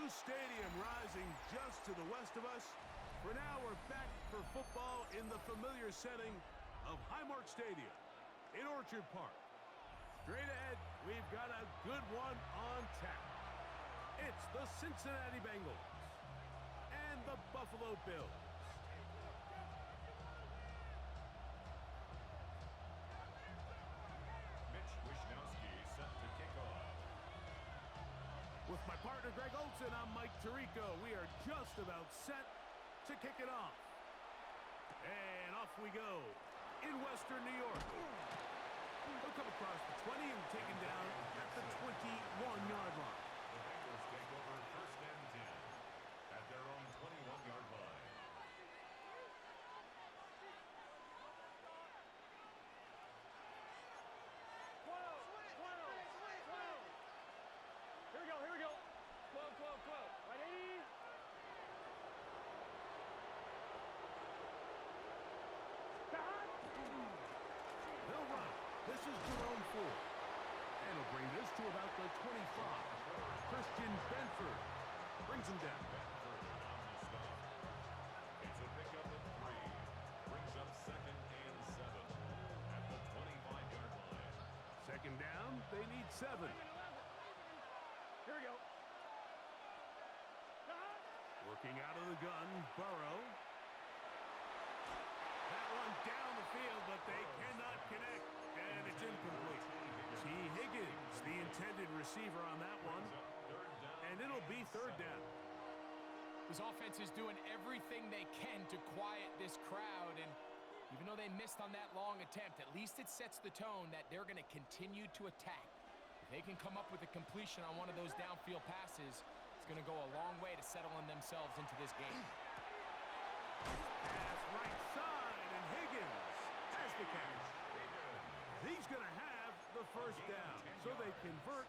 new stadium rising just to the west of us. For now, we're back for football in the familiar setting of Highmark Stadium in Orchard Park. Straight ahead, we've got a good one on tap. It's the Cincinnati Bengals and the Buffalo Bills. Set to kick off. With my partner Greg Olson, I'm Mike Tirico. We are just about set to kick it off. And off we go in Western New York. He'll come across the 20 and taken down at the 21-yard line. The Bengals take over first and 10 at their own 21-yard line. Here we go. 12. Ready? They'll run. This is Jerome Ford. And he'll bring this to about the 25. Christian Benford brings him down. Benford on the stop. It's a pickup of 3. Brings up second and 7 at the 25-yard line. Second down, they need 7. Here we go. Working out of the gun, Burrow. That one down the field, but they cannot connect, and it's incomplete. T. Higgins, the intended receiver on that one, and it'll be third down. This offense is doing everything they can to quiet this crowd, and even though they missed on that long attempt, at least it sets the tone that they're going to continue to attack. If they can come up with a completion on one of those downfield passes, it's going to go a long way to settling themselves into this game. Pass right side, and Higgins has the catch. He's going to have the first down, so they convert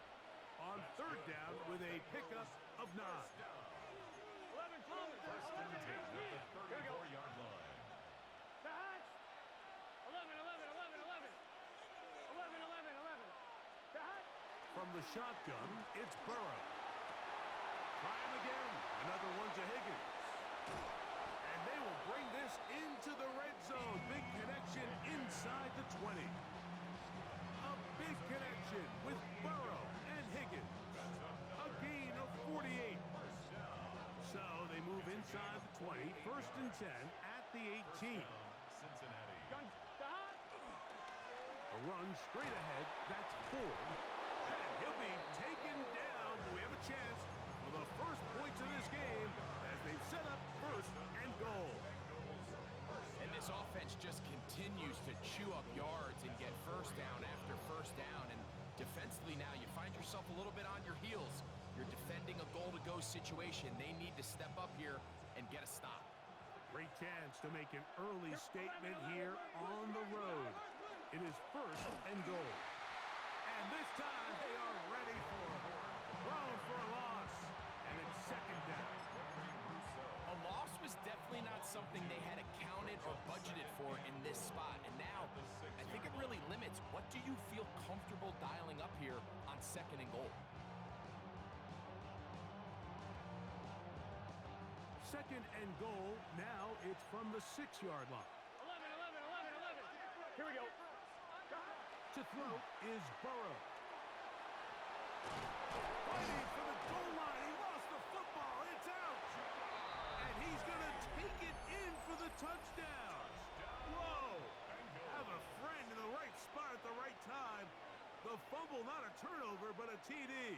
on third down with a pickup of 9. 11, First and 10 at the 34-yard line. Catch. 11. Catch. From the shotgun, it's Burrow. Try him again. Another one to Higgins. And they will bring this into the red zone. Big connection inside the 20. A big connection with Burrow and Higgins. A gain of 48. So they move inside the 20. First and 10 at the 18. Cincinnati. Gun. A run straight ahead. That's Ford. And he'll be taken down. We have a chance for the first points of this game as they've set up first and goal. And this offense just continues to chew up yards and get first down after first down. And defensively now, you find yourself a little bit on your heels. You're defending a goal-to-go situation. They need to step up here and get a stop. Great chance to make an early statement here on the road. It is first and goal. And this time they are ready for it. Thrown for a loss. And it's second down. A loss was definitely not something they had accounted or budgeted for in this spot. And now, I think it really limits what do you feel comfortable dialing up here on second and goal. Second and goal. Now it's from the 6-yard line. 11. Here we go. To throw is Burrow. Fighting for the goal line. He lost the football. It's out. And he's going to take it in for the touchdown. Whoa. Have a friend in the right spot at the right time. The fumble, not a turnover, but a TD.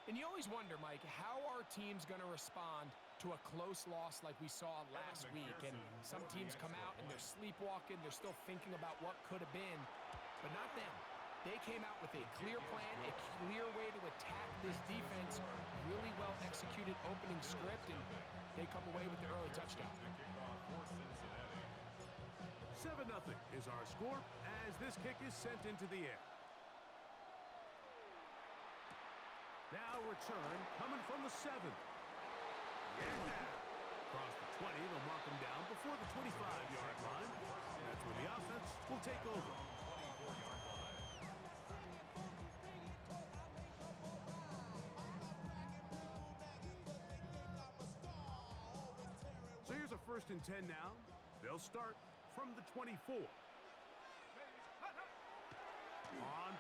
And you always wonder, Mike, how are teams going to respond to a close loss like we saw last week? And some teams come out and they're sleepwalking. They're still thinking about what could have been, but not them. They came out with a clear plan, a clear way to attack this defense, really well executed opening script, and they come away with the early touchdown. 7-0 is our score as this kick is sent into the air. Now return coming from the 7. Yeah. Across the 20, they'll mark him down before the 25-yard line. That's where the offense will take over. 24-yard line. First and 10 now. They'll start from the 24. On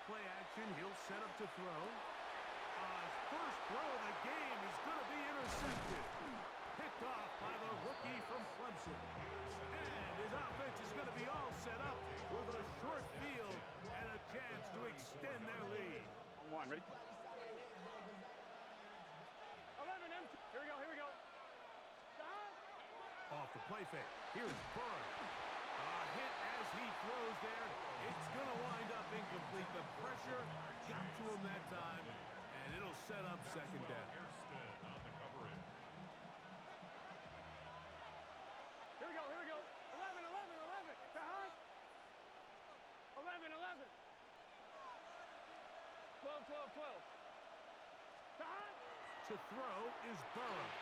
play action, he'll set up to throw. His first throw of the game is going to be intercepted. Picked off by the rookie from Clemson. And his offense is going to be all set up with a short field and a chance to extend their lead. On one, ready? 11 empty. Here we go. Off the play fake. Here's Burrow. A hit as he throws there. It's going to wind up incomplete. The pressure got to him that time, and it'll set up second down. On the coverage. Here we go. 11. To Hunt. 11. 12. To Hunt. To throw is Burrow.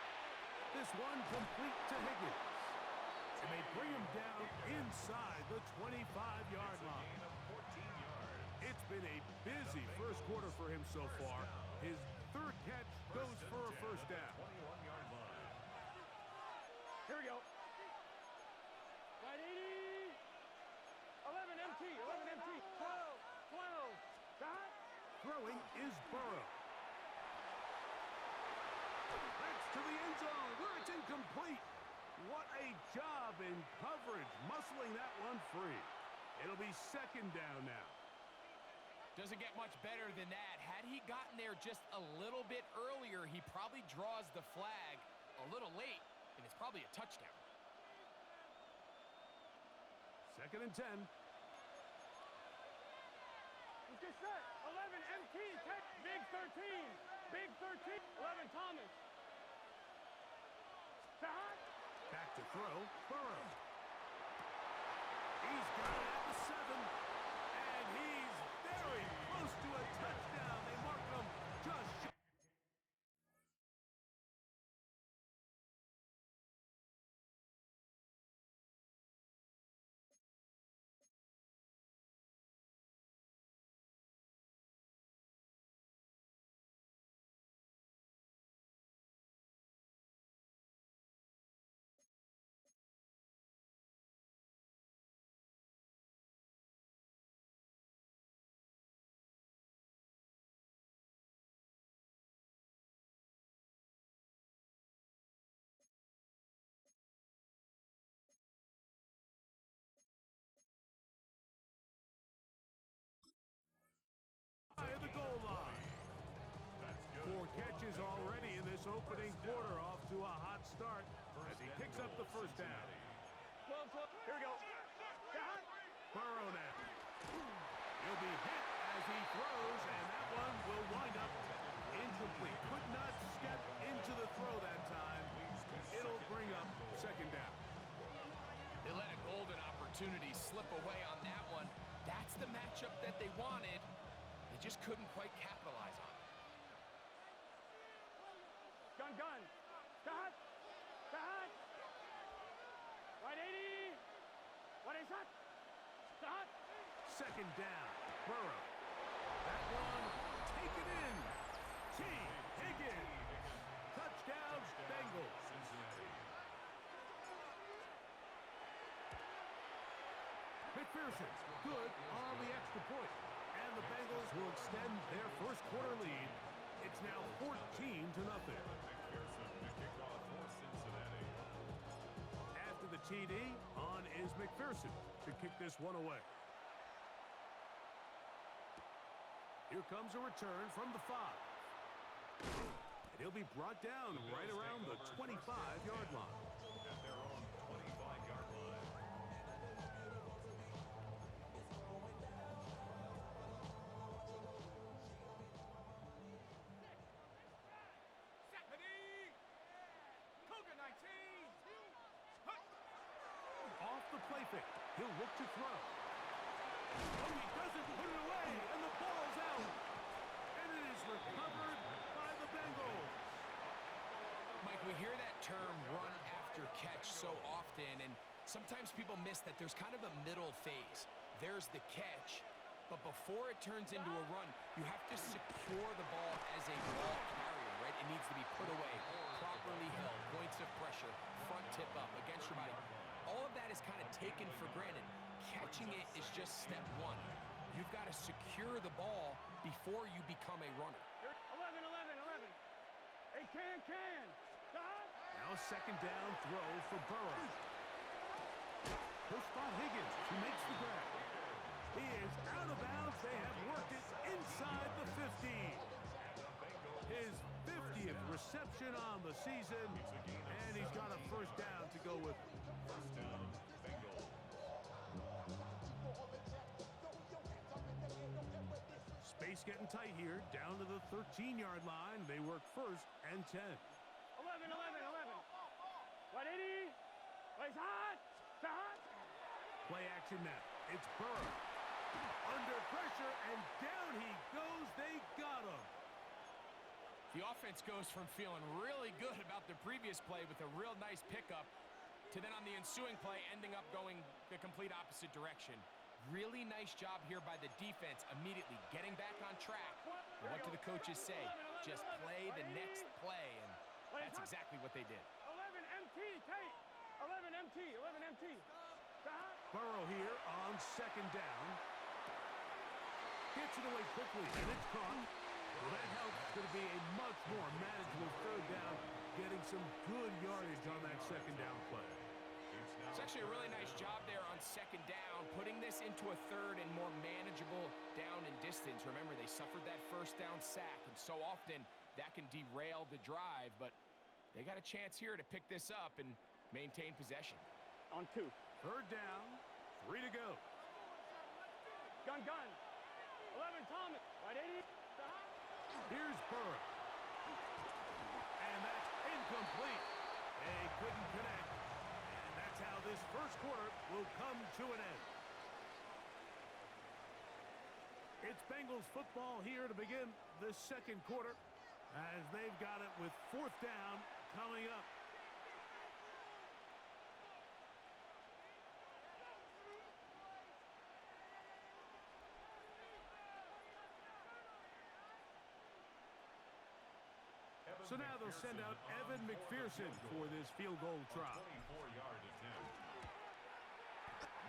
This one complete to Higgins. And they bring him down inside the 25-yard line. Gain of 14 yards. It's been a busy first quarter for him so far. His third catch goes for a first down. 21-yard line. Here we go. Right 80. 11 empty. 12. To Hunt. Throwing is Burrow. That's to the end zone where it's incomplete. What a job in coverage, muscling that one free. It'll be second down now. Doesn't get much better than that. Had he gotten there just a little bit earlier, he probably draws the flag a little late, and it's probably a touchdown. Second and 10. Get set. 11 MT. Big 13. 11 Thomas. To Hunt. Back to throw, Burrow. He's got it at the 7, and he's very close to a touchdown. They mark him just short. At the goal line. 4 catches already in this opening quarter, off to a hot start as he picks up the first down. 12. Here we go. To Hunt. Burrow now. He'll be hit as he throws, and that one will wind up incomplete. Could not step into the throw that time. It'll bring up second down. They let a golden opportunity slip away on that one. That's the matchup that they wanted. They just couldn't quite capitalize on it. Gun. To Hunt. Right 80. What is that? To Hunt. Second down. Burrow. That one taken in. T. Higgins. Touchdown, Bengals. McPherson, good on the extra point. And the Bengals will extend their first quarter lead. It's now 14-0. McPherson to kick off for Cincinnati. After the TD, on is McPherson to kick this one away. Here comes a return from the 5. And he'll be brought down right around the 25-yard line. At their own 25-yard line. Off the play fake. He'll look to throw. Oh, he doesn't put it away, and the ball's out. And it is recovered by the Bengals. Mike, we hear that term run after catch so often, and sometimes people miss that there's kind of a middle phase. There's the catch, but before it turns into a run, you have to secure the ball as a ball carrier, right? And it needs to be put away, properly held, points of pressure, front tip up, against your body. All of that is kind of taken for granted. Catching it is just step one. You've got to secure the ball before you become a runner. 11, 11, 11. Hey, can. Stop. Now a second down throw for Burrow. He'll spot Higgins, who makes the grab. He is out of bounds. They have worked it inside the 15. His 50th reception on the season, and he's got a first down to go with it. First down, Bengals. Space getting tight here, down to the 13-yard line. They work first and 10. 11, 11, 11. 180. Plays hot. Stop. Play action now. It's Burrow. Under pressure, and down he goes. They got him. The offense goes from feeling really good about the previous play with a real nice pickup to then on the ensuing play ending up going the complete opposite direction. Really nice job here by the defense immediately getting back on track. And what do the coaches say? Just play the next play, and that's exactly what they did. 11 MT, Tate. 11 MT, 11 MT. Stop. Burrow here on second down. Gets it away quickly, and it's caught. Well, that helps. It's going to be a much more manageable third down, getting some good yardage on that second down play. It's actually a really nice job there on second down, putting this into a third and more manageable down and distance. Remember, they suffered that first down sack, and so often that can derail the drive, but they got a chance here to pick this up and maintain possession. On 2. Third down, 3 to go. Gun. 11 Thomas. 180. Stop. Here's Burrow. And that's incomplete. They couldn't connect. And that's how this first quarter will come to an end. It's Bengals football here to begin the second quarter as they've got it with fourth down coming up. So now they'll send out Evan McPherson for this field goal try. 24-yard attempt.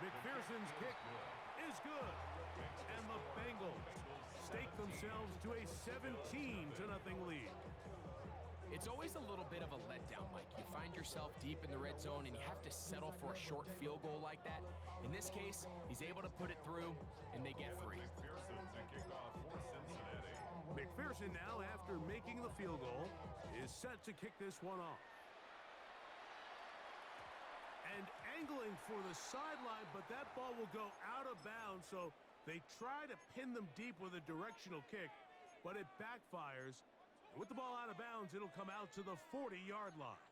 McPherson's kick is good. And the Bengals stake themselves to a 17-0 lead. It's always a little bit of a letdown, Mike. You find yourself deep in the red zone and you have to settle for a short field goal like that. In this case, he's able to put it through and they get 3. McPherson to kick off for Cincinnati. McPherson now, after making the field goal, is set to kick this one off. And angling for the sideline, but that ball will go out of bounds, so they try to pin them deep with a directional kick, but it backfires. With the ball out of bounds, it'll come out to the 40-yard line.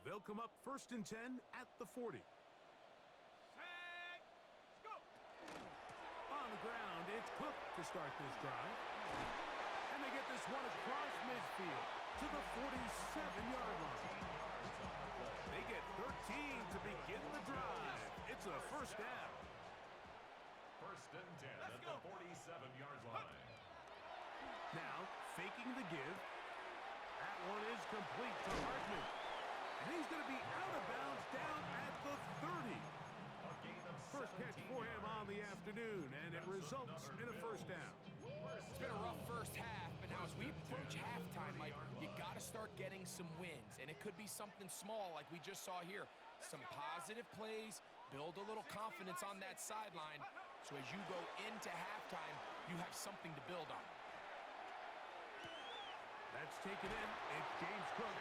They'll come up first and 10 at the 40. On the ground, it's Cook to start this drive. And they get this one across midfield to the 47-yard line. They get 13 to begin the drive. It's a first down. First and 10 at the 47-yard line. Now, faking the give. That one is complete to Hartman. And he's going to be out of bounds down at the 30. A gain of First catch 17 for him yards. on the afternoon, and it results in a first down. It's been a rough first half, but now as we approach halftime, Mike, you got to start getting some wins, and it could be something small like we just saw here. Some positive plays, build a little confidence on that sideline, so as you go into halftime, you have something to build on. That's taken in. It's James Cook.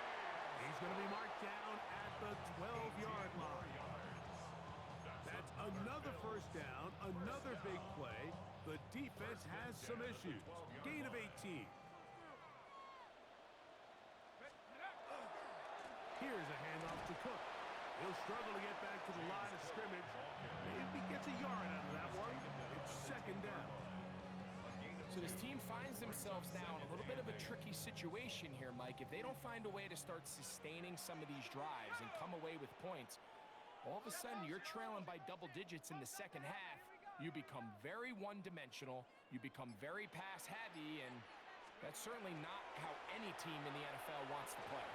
He's going to be marked down at the 12-yard line. That's another first down, another big play. The defense has some issues. Gain of 18. Here's a handoff to Cook. He'll struggle to get back to the line of scrimmage. Maybe gets a yard out of that one. It's second down. So this team finds themselves now in a little bit of a tricky situation here, Mike. If they don't find a way to start sustaining some of these drives and come away with points, all of a sudden you're trailing by double digits in the second half. You become very one-dimensional, you become very pass-heavy, and That's certainly not how any team in the NFL wants to play.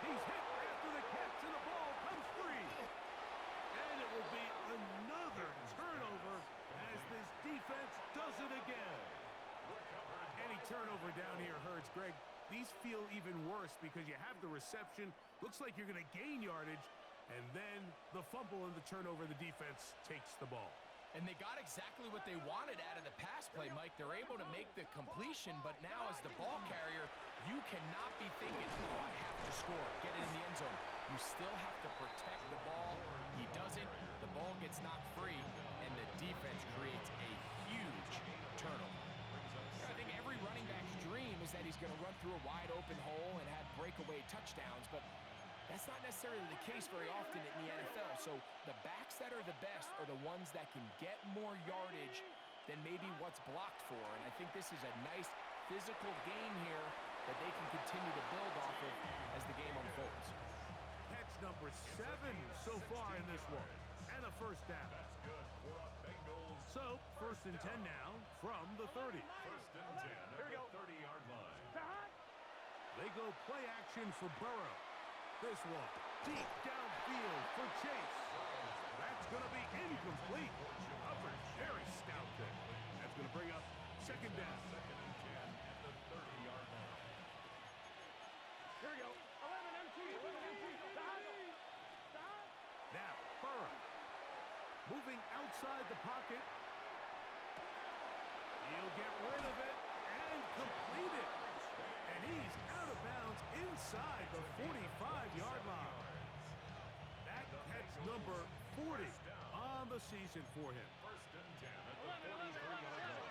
He's hit after the catch, and the ball comes free. And it will be another turnover as this defense does it again. Any turnover down here hurts, Greg. These feel even worse because you have the reception. Looks like you're going to gain yardage. And then the fumble and the turnover, the defense takes the ball. And they got exactly what they wanted out of the pass play, Mike. They're able to make the completion, but now as the ball carrier, you cannot be thinking, oh, I have to score, get it in the end zone. You still have to protect the ball. He doesn't. The ball gets knocked free, and the defense creates a huge turnover. I think every running back's dream is that he's going to run through a wide open hole and have breakaway touchdowns, but that's not necessarily the case very often in the NFL. So the backs that are the best are the ones that can get more yardage than maybe what's blocked for. And I think this is a nice physical game here that they can continue to build off of as the game unfolds. Catch number 7 so far in this one. And a first down. So, 1st and 10 now from the 30. 1st and 10 at the 30-yard line. They go play action for Burrow. This one, deep downfield for Chase. That's going to be incomplete. Coverage, very stout there. That's going to bring up 2nd down. 2nd and 10 at the 30-yard line. Here we go. 11 MT. Stop. Now, Burrow. Moving outside the pocket. He'll get rid of it and complete it. And he's out of bounds inside the 45-yard line. That catch number 40 on the season for him. 1st and 10 at the 43-yard line.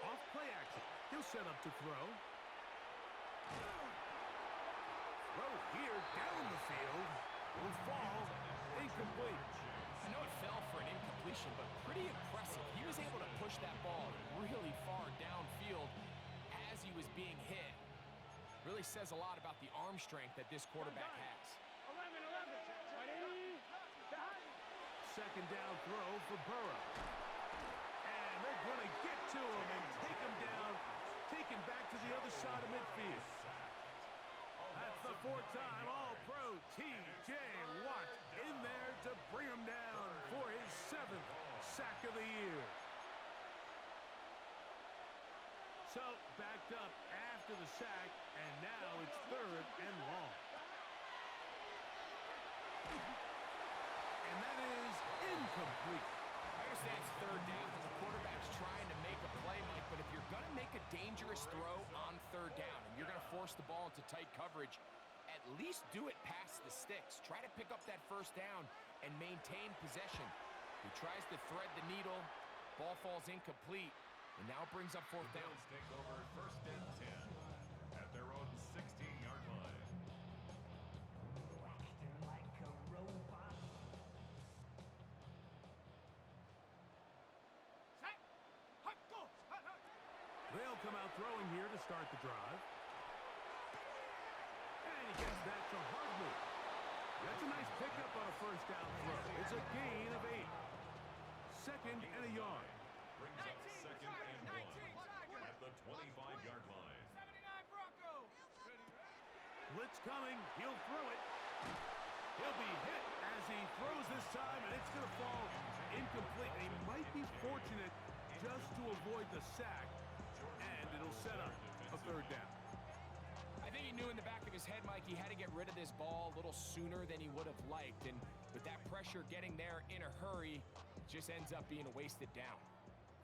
Off play action. He'll set up to throw. Throw here down the field. Will fall incomplete. I know it fell for an incompletion, but pretty impressive. He was able to push that ball really far downfield as he was being hit. Really says a lot about the arm strength that this quarterback has. 11. 2nd down throw for Burrow. And they're going to get to him and take him down, take him back to the other side of midfield. That's the 4th time All-Pro T.J. Watt in there to bring him down for his 7th sack of the year. So, backed up after the sack, and now it's 3rd and long. And that is incomplete. I understand it's 3rd down and the quarterback's trying to make a play, Mike, but if you're going to make a dangerous throw on 3rd down and you're going to force the ball into tight coverage, at least do it past the sticks. Try to pick up that 1st down and maintain possession. He tries to thread the needle. Ball falls incomplete, and now it brings up 4th down. Take over 1st and 10 at their own 16-yard line. They'll come out throwing here to start the drive. And he gets that to Hardman. That's a nice pickup on a 1st down throw. It's a gain of 8. 2nd and a yard. Brings up 2nd and 1 at the 25-yard line. 79 Broncos. Blitz coming. He'll throw it. He'll be hit as he throws this time, and it's going to fall incomplete. He might be fortunate just to avoid the sack, and it'll set up a 3rd down. I think he knew in the back of his head, Mike, he had to get rid of this ball a little sooner than he would have liked. And with that pressure getting there in a hurry, it just ends up being a wasted down.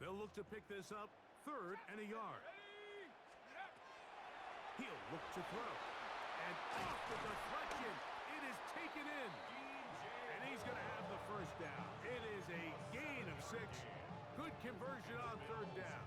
They'll look to pick this up 3rd and a yard. He'll look to throw. And off the deflection, it is taken in. And he's going to have the 1st down. It is a gain of 6. Good conversion on 3rd down.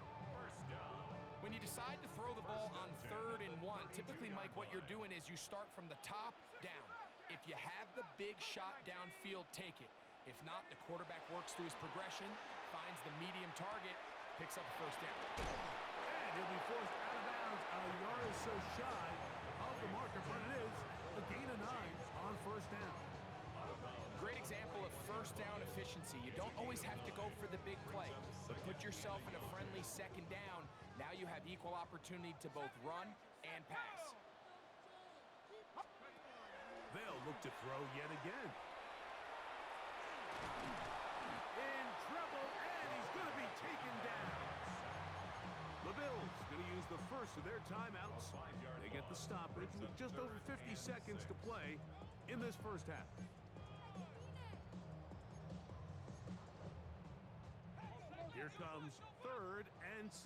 When you decide to throw the ball on 3rd and 1, typically, Mike, what you're doing is you start from the top down. If you have the big shot downfield, take it. If not, the quarterback works through his progression, finds the medium target, picks up a 1st down. And he'll be forced out of bounds a yard or so shy of the marker, but it is a gain of 9 on 1st down. Great example of 1st down efficiency. You don't always have to go for the big play, but put yourself in a friendly only second down. Now you have equal opportunity to both run and pass. They'll look to throw yet again. In trouble, and he's going to be taken down. The Bills going to use the first of their timeouts. They get the stoppage with just over 50 seconds to play in this first half. Here comes 3rd and 6.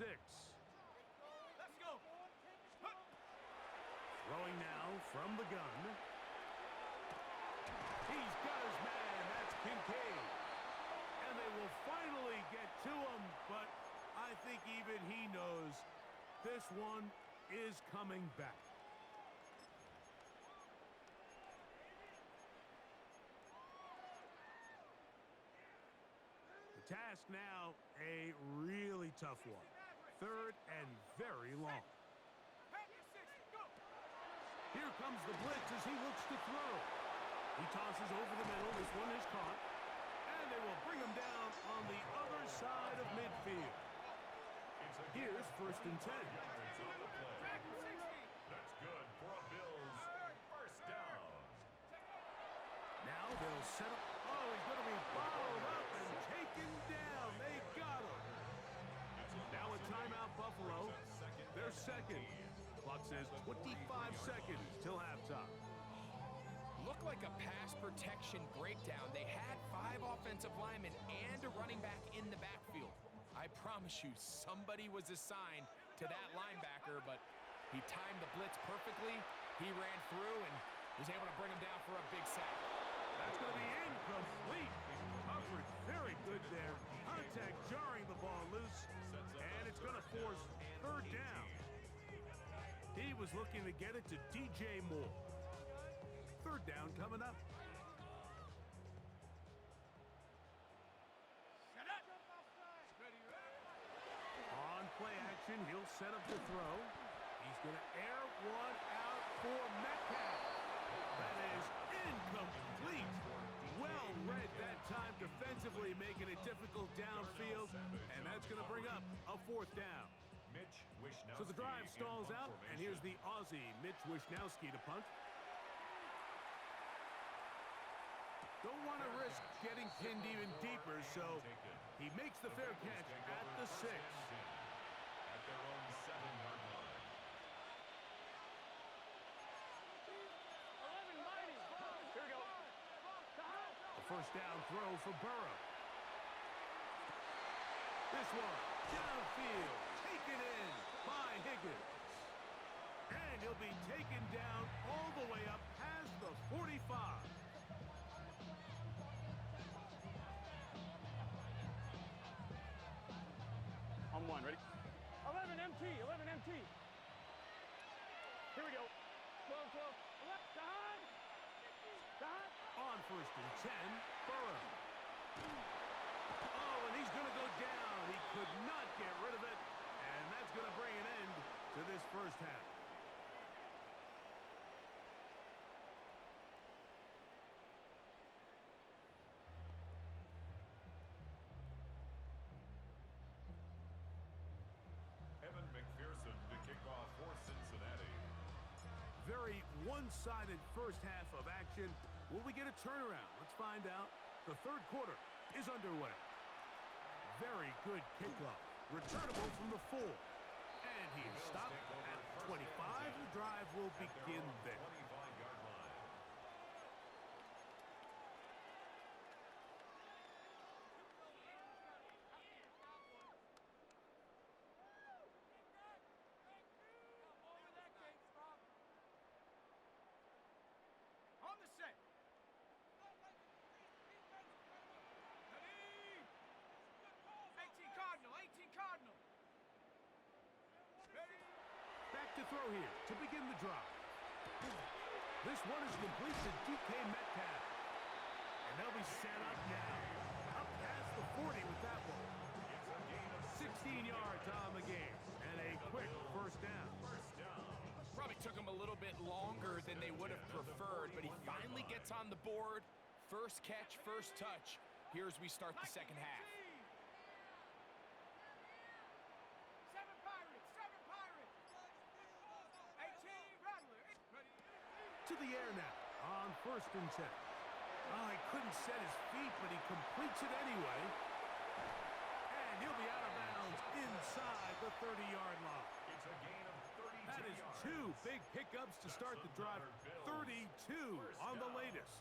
Let's go. Throwing now from the gun. He's got his man. That's Kincaid. And they will finally get to him, but I think even he knows this one is coming back. The task now, a really tough one. 3rd and very long. Here comes the blitz as he looks to throw. He tosses over the middle. This one is caught. And they will bring him down on the other side of midfield. Here's 1st and 10. That's good for a Bills first down. Now they'll set up. Oh, he's going to be followed up and taken down. They got him. Now a timeout, Buffalo. They're second. Clock says 25 seconds till halftime. Looked like a pass protection breakdown. They had 5 offensive linemen and a running back in the backfield. I promise you, somebody was assigned to that linebacker, but he timed the blitz perfectly. He ran through and was able to bring him down for a big sack. That's going to be incomplete. Coverage very good there. Contact jarring the ball loose, and it's going to force 3rd down. He was looking to get it to DJ Moore. 3rd down coming up. On play action, he'll set up the throw. He's going to air one out for Metcalf. That is incomplete. Well read that time defensively, making it difficult downfield, and that's going to bring up a 4th down. So the drive stalls out, and here's the Aussie, Mitch Wishnowsky, to punt. Don't want to risk getting pinned even deeper, so he makes the fair catch at the 6. At their own 7-yard line. 11 mighty. Here we go. A 1st down throw for Burrow. This one, downfield, taken in by Higgins. And he'll be taken down all the way up past the 45. On 1, ready? 11 MT, 11 MT. Here we go. 12, 12. Left, Don. On 1st and 10, Burrow. Oh, and he's going to go down. He could not get rid of it, and that's going to bring an end to this first half. Very one-sided first half of action. Will we get a turnaround? Let's find out. The 3rd quarter is underway. Very good kickoff. Returnable from the 4. And he is stopped at 25. The drive will begin there. On the set. 18 Cardinal, 18 Cardinal. Back to throw here to begin the drive. This one is complete to DK Metcalf. And they'll be set up now. Up past the 40 with that one. 16 yards on the game. And a quick first down. Probably took him a little bit longer than they would have preferred, but he finally gets on the board. First catch, first touch. Here as we start the second half. the air now on 1st and 10. Oh, he couldn't set his feet, but he completes it anyway. And he'll be out of bounds inside the 30-yard line. It's a gain of 32 That is yards. 2 big pickups to start the drive. 32 on the latest.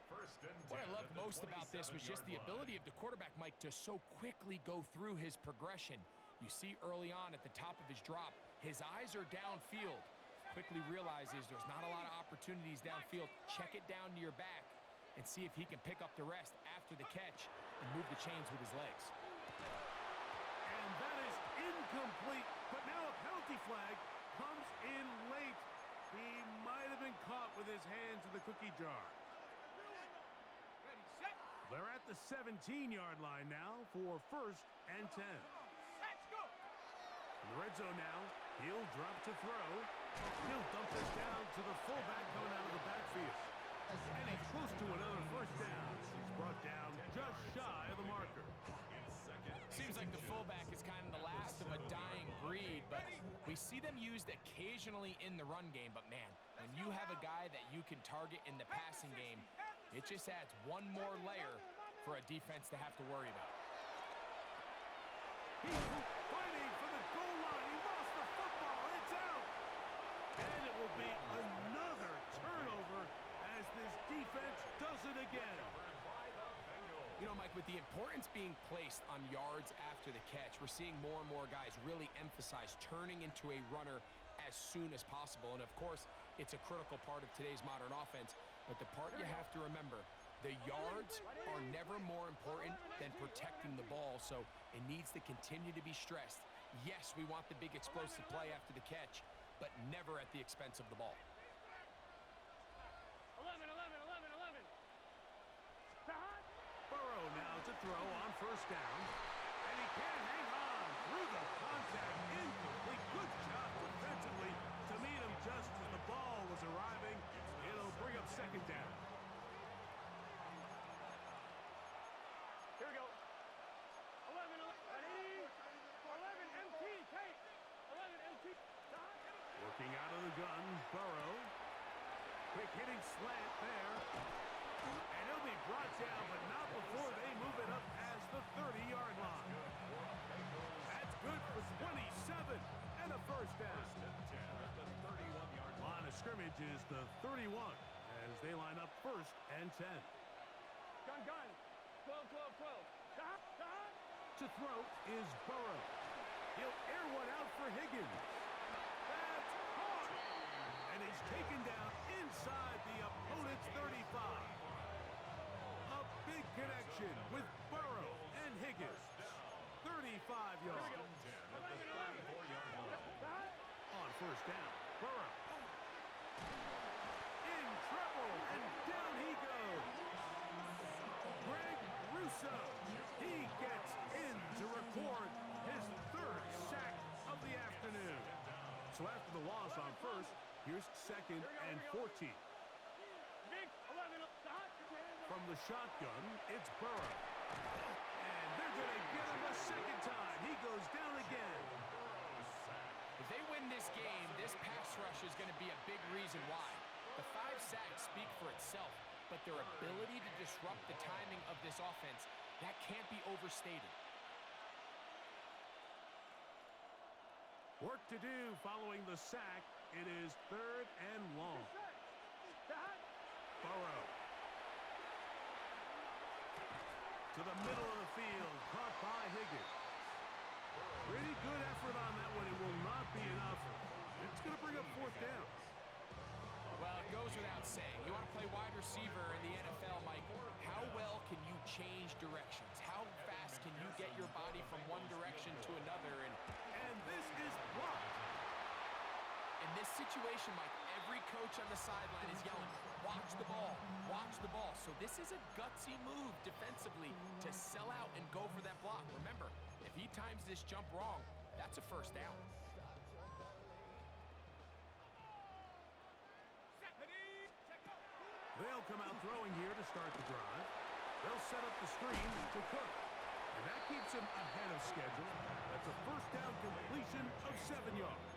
First and 10 What I at loved the most about this was just the 27-yard ability line. of the quarterback, Mike, to so quickly go through his progression. You see early on at the top of his drop, his eyes are downfield. Quickly realizes there's not a lot of opportunities downfield. Check it down to your back and see if he can pick up the rest after the catch and move the chains with his legs. And that is incomplete. But now a penalty flag comes in late. He might have been caught with his hands in the cookie jar. They're at the 17-yard line now for 1st and 10. In the red zone now, he'll drop to throw. He'll dump this down to the fullback coming out of the backfield. And he's close to another first down. He's brought down just shy of the marker. Seems like the fullback is kind of the last of a dying breed, but we see them used occasionally in the run game. But man, when you have a guy that you can target in the passing game, it just adds one more layer for a defense to have to worry about. He's fighting for the goal line. He lost the football. It's out. And it will be another turnover as this defense does it again. You know, Mike, with the importance being placed on yards after the catch, we're seeing more and more guys really emphasize turning into a runner as soon as possible. And of course, it's a critical part of today's modern offense. But the part you have to remember, the yards are never more important than protecting the ball. So it needs to continue to be stressed. Yes, we want the big explosive play after the catch, but never at the expense of the ball. 11. Burrow now to throw on 1st down. And he can't hang on through the contact. Incomplete. Good job defensively to meet him just as the ball was arriving. It'll bring up 2nd down. Here we go. 11, ready? 11 MT, take. 11 MT. Working out of the gun, Burrow. Quick hitting slant there. And he'll be brought down, but not before they move it up as the 30-yard line. That's good for 27 and a first down. Line of scrimmage is the 31 as they line up 1st and 10. Gun. 12. To throw is Burrow. He'll air one out for Higgins. That's caught. And he's taken down inside the opponent's 35. A big connection with Burrow and Higgins. 35 yards. On 1st down, Burrow. In trouble, and down he goes. Greg Russo. He gets in to record his 3rd sack of the afternoon. So after the loss on 1st, here's 2nd and 14. Big 11. From the shotgun, it's Burrow. And they're going to get him a 2nd time. He goes down again. If they win this game, this pass rush is going to be a big reason why. The 5 sacks speak for itself, but their ability to disrupt the timing of this offense, that can't be overstated. Work to do following the sack. It is 3rd and long. Burrow. To the middle of the field, caught by Higgins. Pretty good effort on that one. It will not be enough. It's going to bring up 4th down. Well, it goes without saying. You want to play wide receiver in the NFL, Mike. How well can you change directions? How fast can you get your body from one direction to another? And this is blocked. In this situation, Mike, every coach on the sideline is yelling, watch the ball, watch the ball. So this is a gutsy move defensively to sell out and go for that block. Remember, if he times this jump wrong, that's a 1st down. They'll come out throwing here to start the drive. They'll set up the screen to Cook. And that keeps him ahead of schedule. That's a 1st down completion of 7 yards.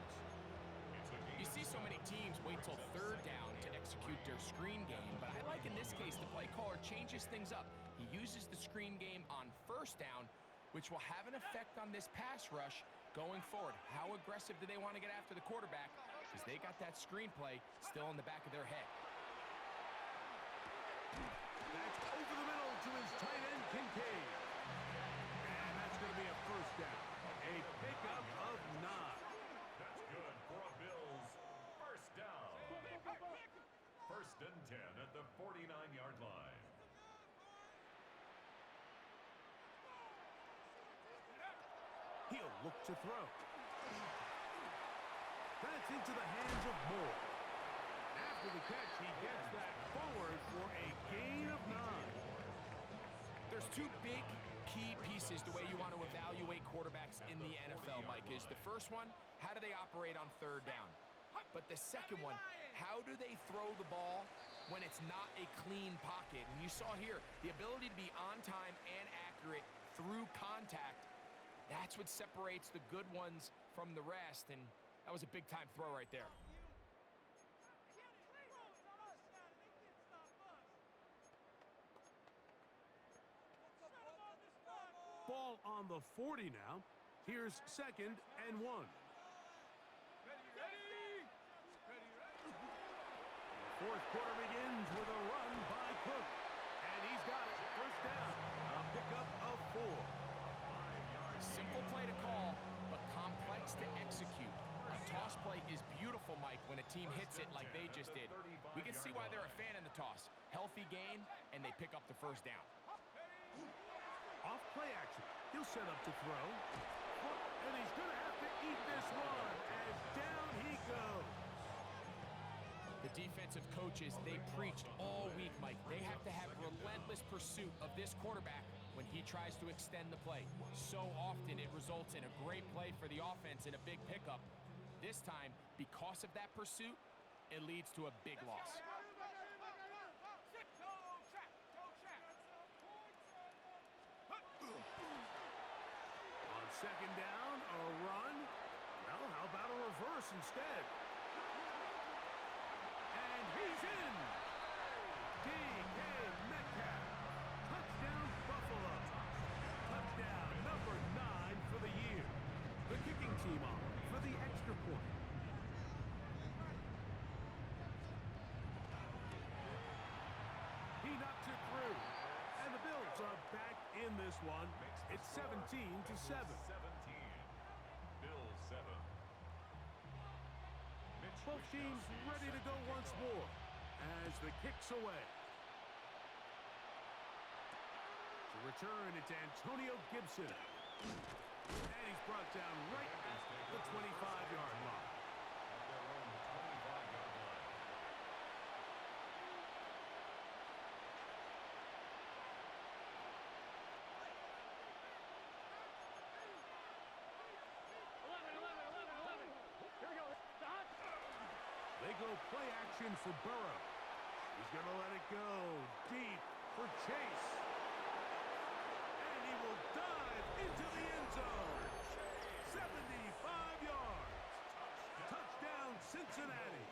It's a You see so many teams wait till third down to execute their screen game, but I like in this case the play caller changes things up. He uses the screen game on first down, which will have an effect on this pass rush going forward. How aggressive do they want to get after the quarterback? Because they got that screen play still in the back of their head. That's over the middle to his tight end, Kincaid. And that's going to be a first down. A pickup of 9. That's good for a Bills first down. First and 10 at the 49-yard line. He'll look to throw. That's into the hands of Moore. After the catch, he gets that forward for a gain of 9. There's two big key pieces the way you want to evaluate quarterbacks in the NFL, Mike, is the first one, how do they operate on third down? But the second one, how do they throw the ball when it's not a clean pocket? And you saw here, the ability to be on time and accurate through contact, that's what separates the good ones from the rest, and that was a big-time throw right there. Ball on the 40 now. Here's 2nd and 1. The fourth quarter begins with a run by Cook. And he's got it. First down. A pickup of 4. Simple play to call, but complex to execute. A toss play is beautiful, Mike, when a team hits it like they just did. We can see why they're a fan in the toss. Healthy gain, and they pick up the first down. Off play action. He'll set up to throw. And he's going to have to eat this one as down he goes. The defensive coaches, they preached all week, Mike. They have to have relentless pursuit of this quarterback when he tries to extend the play. So often it results in a great play for the offense and a big pickup. This time, because of that pursuit, it leads to a big loss. On second down, a run. Well, how about a reverse instead? And he's in. D.K. Metcalf. Touchdown, Buffalo. Touchdown number 9 for the year. The kicking team on for the extra point. He knocks it through. And the Bills are back in this one. It's 17-7. 17. Bills 7. Both teams ready to go once more as the kick's away. To return, it's Antonio Gibson. And he's brought down right at the 25-yard line. They go play action for Burrow. He's going to let it go deep for Chase. And he will dive into the end zone. 75 yards. Touchdown, Cincinnati.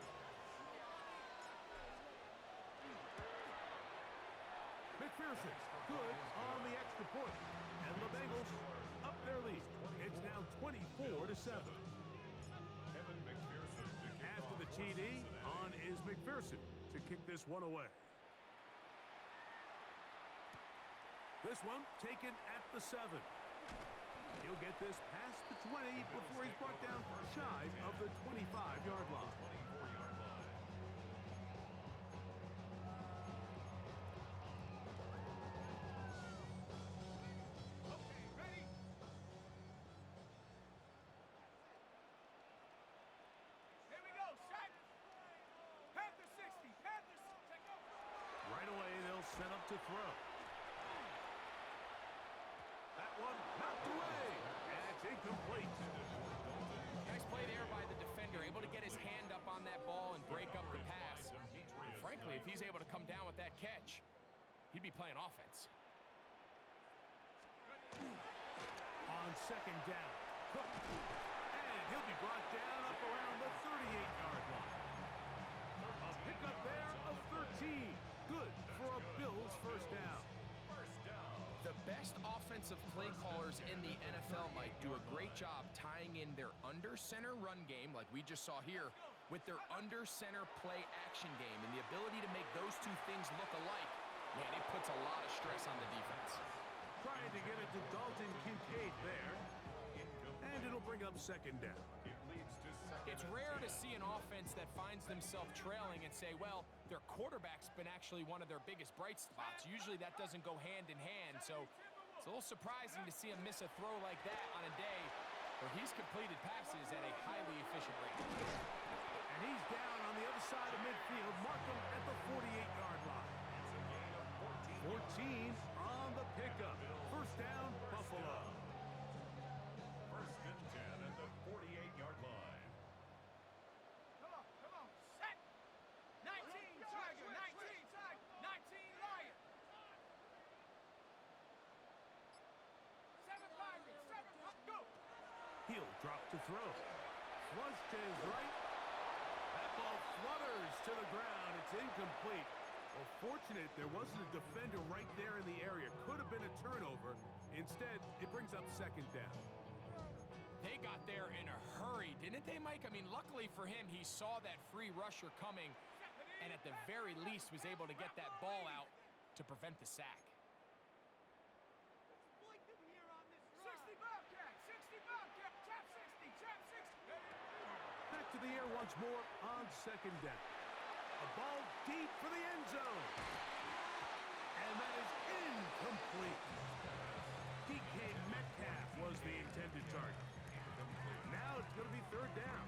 McPherson, good on the extra point. And the Bengals up their lead. It's now 24-7. After the TD, on is McPherson to kick this one away. This one taken at the 7. He'll get this past the 20 before he's brought down shy of the 25-yard line. Right away, they'll set up to throw. That one knocked away, and it's incomplete. Nice play there by the defender, able to get his hand up on that ball and break up the pass. And frankly, if he's able to come down with that catch, he'd be playing offense. On second down, Cook. And He'll be brought down up around the 38-yard line. A pickup there of 13. Good for a Bills first down. The best offensive play callers in the NFL, Mike, do a great job tying in their under-center run game, like we just saw here, with their under-center play action game. And the ability to make those two things look alike, man, it puts a lot of stress on the defense. Trying to get it to Dalton Kincaid there. And it'll bring up second down. It's rare to see an offense that finds themselves trailing and say, well, their quarterback's been actually one of their biggest bright spots. Usually that doesn't go hand in hand, so it's a little surprising to see him miss a throw like that on a day where he's completed passes at a highly efficient rate. And he's down on the other side of midfield. Mark him at the 48-yard line. 14 on the pickup. First down, Buffalo. First and 10 at the 48-yard line. Come on, set. 19 Tiger, 19 Tiger, 19 Lion. 7 Pirates, 7, go. He'll drop to throw. Flush to his right. That ball flutters to the ground. It's incomplete. Well, fortunate there wasn't a defender right there in the area. Could have been a turnover. Instead, it brings up second down. They got there in a hurry, didn't they, Mike? I mean, luckily for him, he saw that free rusher coming and at the very least was able to get that ball out to prevent the sack. 60 Bobcat, 60 Bobcat, tap 60, tap 60. Back to the air once more on second down. A ball deep for the end zone. And that is incomplete. DK Metcalf was the intended target. Now it's going to be third down.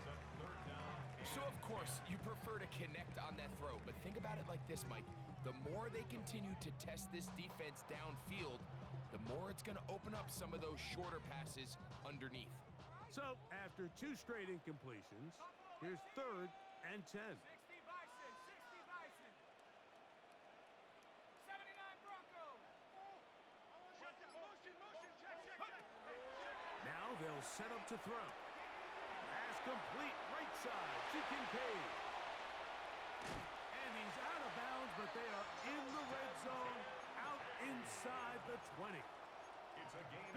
So, of course, you prefer to connect on that throw, but think about it like this, Mike. The more they continue to test this defense downfield, the more it's going to open up some of those shorter passes underneath. So, after 2 straight incompletions, here's third and 10. 60 Bison, 60 Bison. 79 Bronco. Motion, check. Now they'll set up to throw. Pass complete, right side to Kincaid. And he's out of bounds, but they are in the red zone, out inside the 20.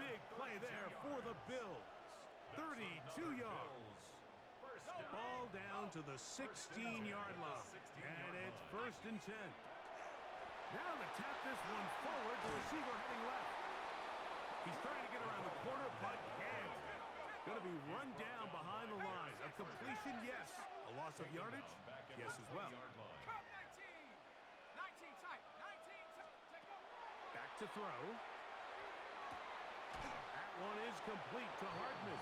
Big play there for the Bills. 32 yards. Ball down to the 16-yard line. And it's first and 10. Now to tap this one forward, the receiver heading left. He's trying to get around the corner, but can't. Going to be run down behind the line. A completion, yes. A loss of yardage, yes as well. Come 19. 19 tight, 19 tight. Take off. Back to throw. That one is complete to Hardman.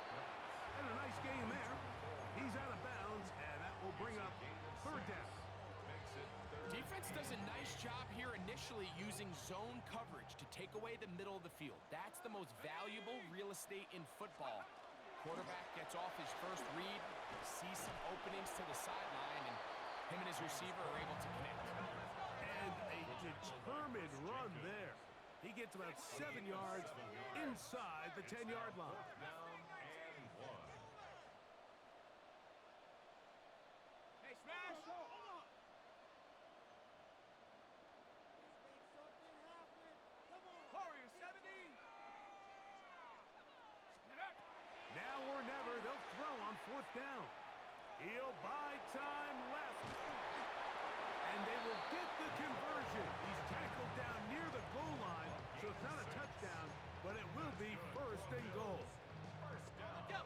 And a nice game there. He's out of bounds, and that will bring up third down. Defense does a nice job here initially using zone coverage to take away the middle of the field. That's the most valuable real estate in football. Quarterback gets off his first read, sees some openings to the sideline, and him and his receiver are able to connect. And a determined run there. He gets about 7 yards inside the 10-yard line. Hey, smash. Warrior 70. Now or never, they'll throw on fourth down. He'll buy time left. And they will get the conversion. He's tackled down near the goal line, so it's not a touchdown, but it will be first and goal. Go.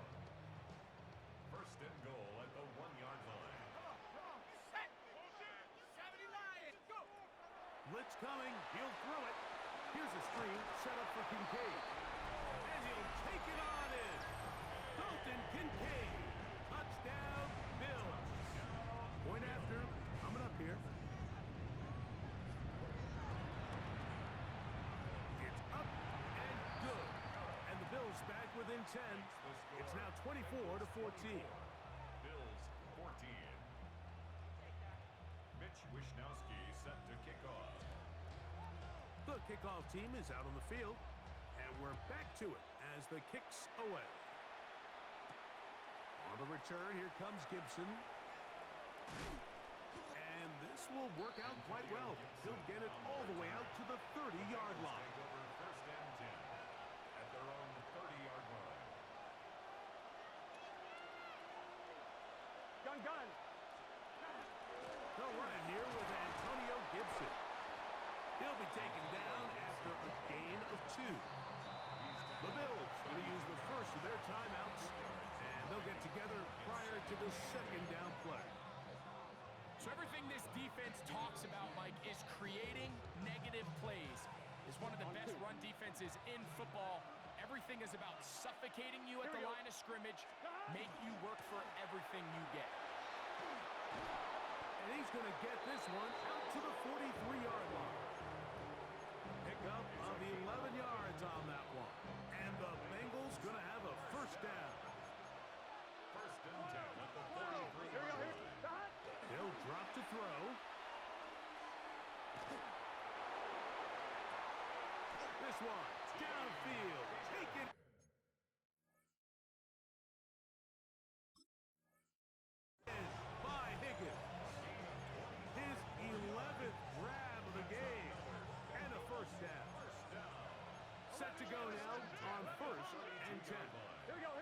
First and goal at the 1-yard line. Come on. Set. 70 Lion. Go. Blitz coming. He'll throw it. Here's a screen set up for Kincaid. And he'll take it on in. Dalton Kincaid. Touchdown, Bills. Point after. Coming up here. It's up and good. And the Bills back within 10. It's now 24-14. Bills 14. Mitch Wishnowsky set to kick off. The kickoff team is out on the field, and we're back to it as the kick's away. On the return, here comes Gibson. And this will work out quite well. He'll get it all the way out to the 30-yard line. Take over first and 10 at their own 30-yard line. Gun. They'll run it here with Antonio Gibson. He'll be taken down after a gain of 2. The Bills will use the first of their timeouts, and they'll get together prior to the second down play. So everything this defense talks about, Mike, is creating negative plays. It's one of the best run defenses in football. Everything is about suffocating you at the line of scrimmage, make you work for everything you get. And he's going to get this one out to the 43-yard line. Pickup of 11 yards on that one. And the Bengals going to have a first down. First and 10 at the 43-yard line. He'll drop to throw. This one downfield. Taken. By Higgins. His 11th grab of the game. And a first down. Set to go now on first and 10. Here we go.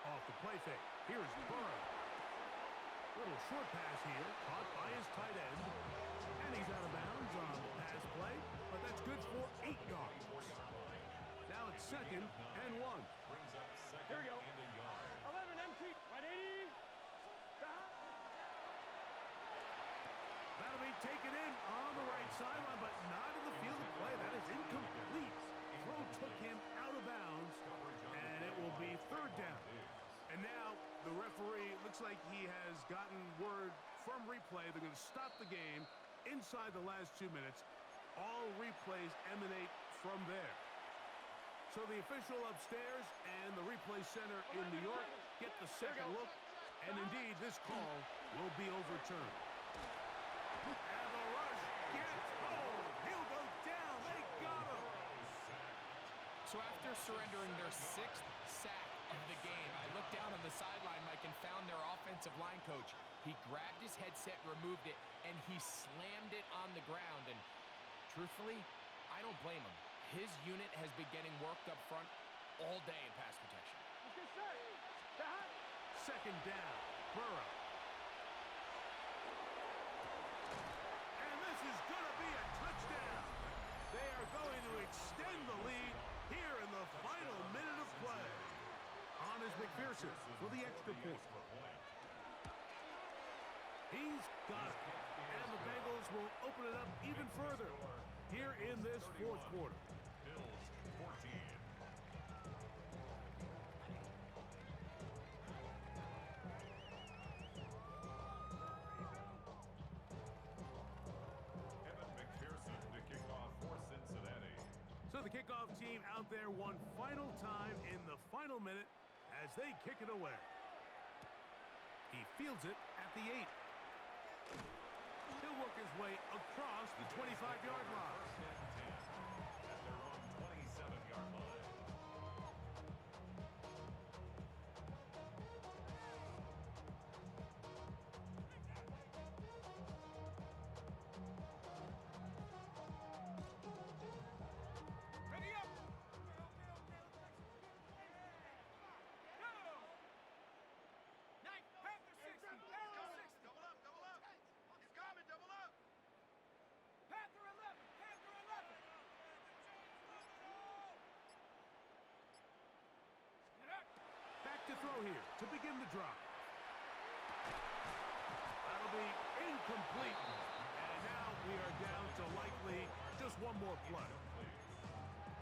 Off the play fake. Here's Burrow. Little short pass here, caught by his tight end. And he's out of bounds on the pass play, but that's good for 8 yards. Now it's second and 1. Brings up second Here we go. and a yard. 11 empty. Ready? That'll be taken in on the right sideline, but not in the field of play. That is incomplete. Throw took him out of bounds, and it will be third down. And now the referee looks like he has gotten word from replay. They're going to stop the game inside the last 2 minutes. All replays emanate from there. So the official upstairs and the replay center in New York get the second look. And indeed, this call will be overturned. And the rush gets home. He'll go down. They got him. So after surrendering their 6th sack of the game, I looked down on the sideline, Mike, and found their offensive line coach. He grabbed his headset, removed it, and he slammed it on the ground. And truthfully, I don't blame him. His unit has been getting worked up front all day in pass protection. Second down. Burrow. And this is going to be a touchdown. They are going to extend the lead here in the final minute of play. On is McPherson for the extra point. He's got it. And the Bengals will open it up even further here in this fourth quarter. Bills 14. Evan McPherson to kick off for Cincinnati. So the kickoff team out there one final time in the final minute as they kick it away. He fields it at the 8. He'll work his way across the 25-yard line. First and 10 at their own 27-yard line. Ready up. Go. Nice. Panther 60. Panther 60. Double up. It's coming. Double up. Panther 11. Panther 11. Get up. Back to throw here to begin the drive. That'll be incomplete. And now we are down to likely just one more play.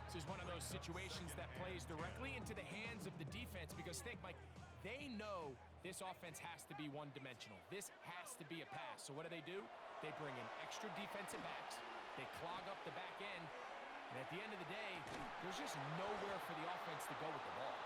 This is one of those situations that plays directly into the hands of the defense because think, Mike, they know this offense has to be one-dimensional. This has to be a pass. So what do? They bring in extra defensive backs. They clog up the back end. And at the end of the day, there's just nowhere for the offense to go with the ball.